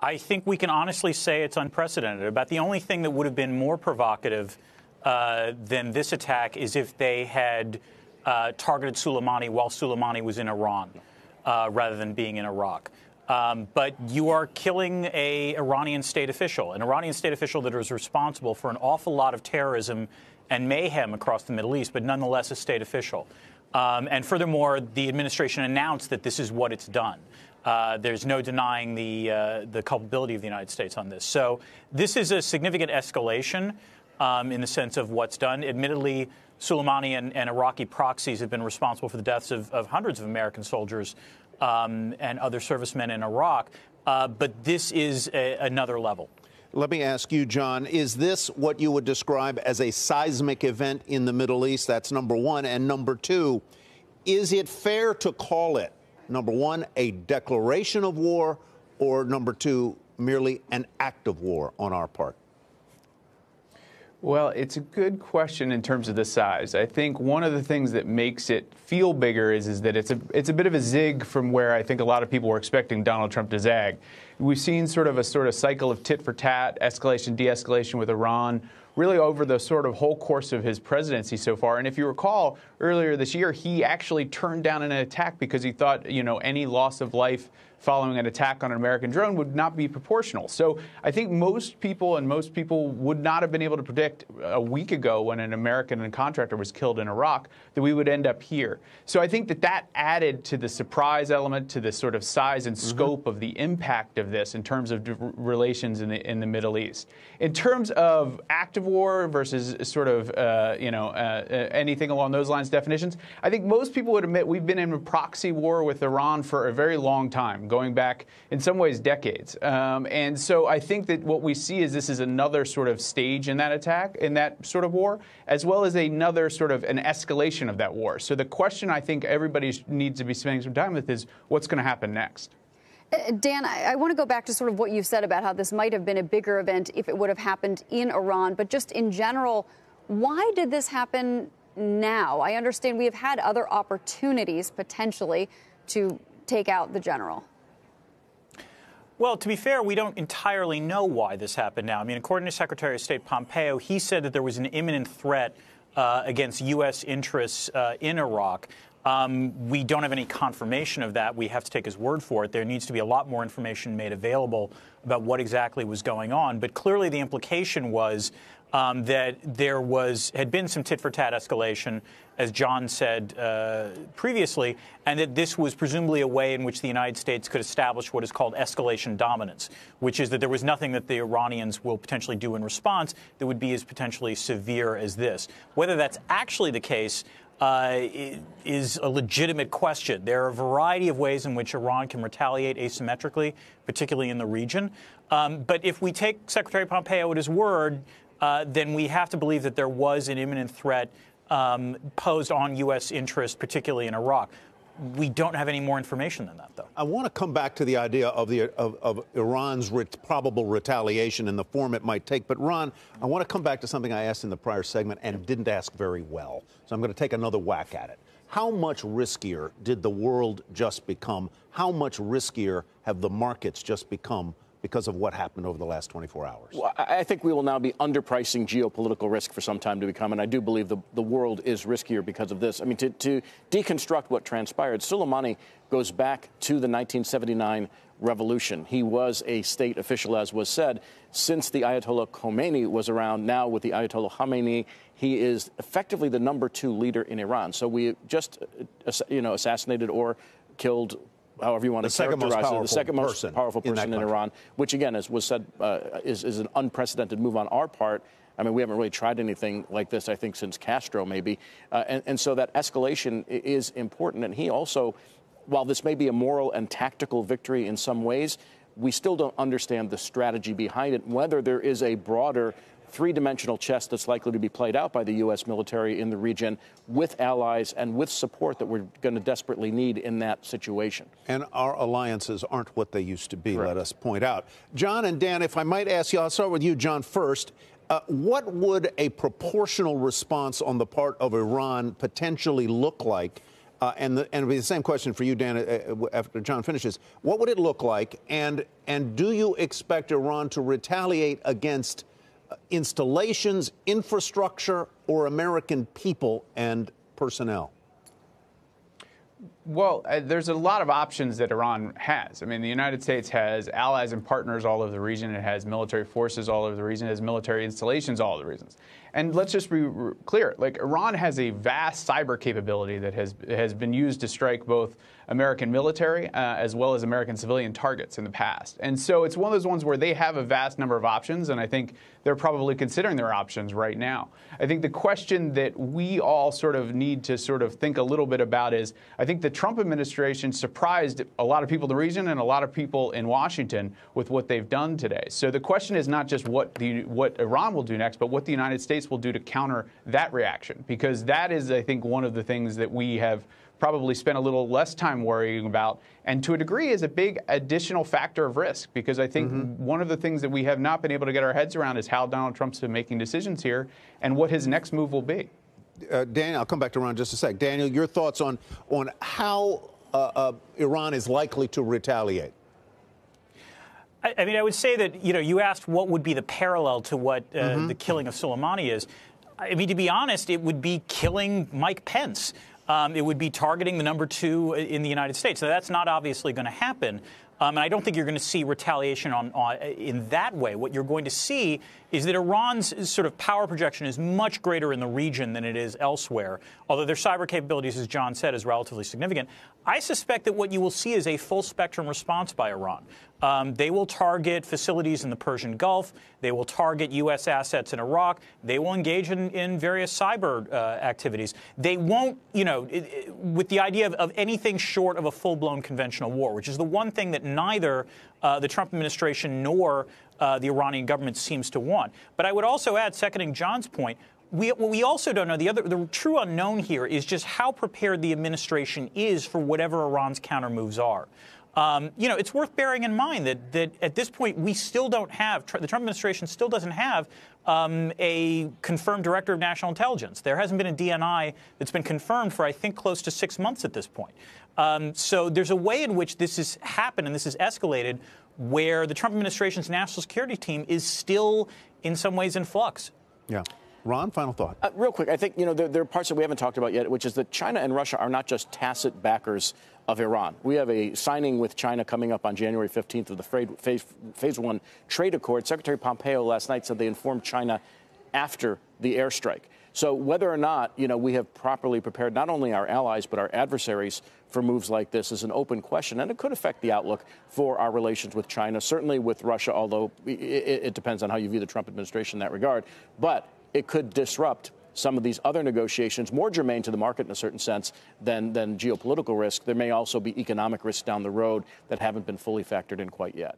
I think we can honestly say it's unprecedented. About the only thing that would have been more provocative than this attack is if they had targeted Soleimani while Soleimani was in Iran rather than being in Iraq. But you are killing an Iranian state official that is responsible for an awful lot of terrorism and mayhem across the Middle East, but nonetheless a state official. And furthermore, the administration announced that this is what it's done. There's no denying the culpability of the United States on this. So this is a significant escalation in the sense of what's done. Admittedly, Soleimani and Iraqi proxies have been responsible for the deaths of hundreds of American soldiers and other servicemen in Iraq. But this is another level. Let me ask you, John, is this what you would describe as a seismic event in the Middle East? That's number one. And number two, is it fair to call it, number one, a declaration of war, or number two, merely an act of war on our part? Well, it's a good question in terms of the size. I think one of the things that makes it feel bigger is that it's a bit of a zig from where I think a lot of people were expecting Donald Trump to zag. We've seen sort of cycle of tit for tat, escalation, de-escalation with Iran, really over the sort of whole course of his presidency so far. And if you recall, earlier this year, he actually turned down an attack because he thought, any loss of life following an attack on an American drone would not be proportional. So I think most people would not have been able to predict a week ago when an American contractor was killed in Iraq that we would end up here. So I think that added to the surprise element, to the sort of size and scope of the impact of this in terms of relations in the Middle East. In terms of active war versus sort of anything along those lines definitions, I think most people would admit we've been in a proxy war with Iran for a very long time, going back, in some ways, decades. And so I think that what we see is this is another sort of stage in that attack, in that sort of war, as well as another sort of an escalation of that war. So the question I think everybody needs to be spending some time with is what's going to happen next? Dan, I want to go back to sort of what you said about how this might have been a bigger event if it would have happened in Iran. But just in general, why did this happen now? I understand we have had other opportunities potentially to take out the general. Well, to be fair, we don't entirely know why this happened now. I mean, according to Secretary of State Pompeo, he said that there was an imminent threat against U.S. interests in Iraq. We don't have any confirmation of that. We have to take his word for it. There needs to be a lot more information made available about what exactly was going on. But clearly the implication was that there had been some tit-for-tat escalation, as John said previously, and that this was presumably a way in which the United States could establish what is called escalation dominance, which is that there was nothing that the Iranians will potentially do in response that would be as potentially severe as this. Whether that's actually the case is a legitimate question. There are a variety of ways in which Iran can retaliate asymmetrically, particularly in the region. But if we take Secretary Pompeo at his word, then we have to believe that there was an imminent threat posed on U.S. interests, particularly in Iraq. We don't have any more information than that, though. I want to come back to the idea of Iran's probable retaliation and the form it might take. But, Ron, I want to come back to something I asked in the prior segment and didn't ask very well. So I'm going to take another whack at it. How much riskier did the world just become? How much riskier have the markets just become because of what happened over the last 24 hours? Well, I think we will now be underpricing geopolitical risk for some time to become, and I do believe the world is riskier because of this. I mean, to deconstruct what transpired, Soleimani goes back to the 1979 revolution. He was a state official, as was said. Since the Ayatollah Khomeini was around, now with the Ayatollah Khamenei, he is effectively the #2 leader in Iran. So we just, assassinated or killed, however you want to characterize it, the second most powerful person in Iran, which, again, as was said, is an unprecedented move on our part. I mean, we haven't really tried anything like this, I think, since Castro, maybe. And so that escalation is important. And he also, while this may be a moral and tactical victory in some ways, we still don't understand the strategy behind it, whether there is a broader three-dimensional chess that's likely to be played out by the U.S. military in the region with allies and with support that we're going to desperately need in that situation. And our alliances aren't what they used to be, let us point out. John and Dan, if I might ask you, I'll start with you, John, first. What would a proportional response on the part of Iran potentially look like And it'll be the same question for you, Dan, after John finishes. What would it look like? And do you expect Iran to retaliate against installations, infrastructure, or American people and personnel? Well, there's a lot of options that Iran has. I mean, the United States has allies and partners all over the region. It has military forces all over the region. It has military installations all over the regions. And let's just be clear, like, Iran has a vast cyber capability that has been used to strike both American military as well as American civilian targets in the past. And so it's one of those ones where they have a vast number of options, and I think they're probably considering their options right now. I think the question that we all sort of need to sort of think a little bit about is, I think the Trump administration surprised a lot of people in the region and a lot of people in Washington with what they've done today. So the question is not just what Iran will do next, but what the United States will do to counter that reaction, because that is, I think, one of the things that we have probably spent a little less time worrying about, and to a degree is a big additional factor of risk, because I think one of the things that we have not been able to get our heads around is how Donald Trump's been making decisions here and what his next move will be. Daniel, I'll come back to Ron in just a sec. Daniel, your thoughts on how Iran is likely to retaliate? I mean, I would say that, you asked what would be the parallel to what the killing of Soleimani is. I mean, to be honest, it would be killing Mike Pence. It would be targeting the number 2 in the United States. Now, that's not obviously going to happen. And I don't think you're going to see retaliation in that way. What you're going to see is that Iran's sort of power projection is much greater in the region than it is elsewhere, although their cyber capabilities, as John said, is relatively significant. I suspect that what you will see is a full-spectrum response by Iran. They will target facilities in the Persian Gulf. They will target U.S. assets in Iraq. They will engage in various cyber activities. They won't, with the idea of anything short of a full-blown conventional war, which is the one thing that neither the Trump administration nor the Iranian government seems to want. But I would also add, seconding John's point, what we also don't know, the true unknown here is just how prepared the administration is for whatever Iran's counter moves are. It's worth bearing in mind that at this point we still don't have, the Trump administration still doesn't have a confirmed director of national intelligence. There hasn't been a DNI that's been confirmed for, I think, close to 6 months at this point. So there's a way in which this has happened and this has escalated where the Trump administration's national security team is still in some ways in flux. Yeah. Ron, final thought. Real quick, I think, there are parts that we haven't talked about yet, which is that China and Russia are not just tacit backers of Iran. We have a signing with China coming up on January 15th of the Phase 1 trade accord. Secretary Pompeo last night said they informed China after the airstrike. So whether or not, we have properly prepared not only our allies but our adversaries for moves like this is an open question, and it could affect the outlook for our relations with China, certainly with Russia, although it depends on how you view the Trump administration in that regard. But it could disrupt some of these other negotiations, more germane to the market in a certain sense than geopolitical risk. There may also be economic risks down the road that haven't been fully factored in quite yet.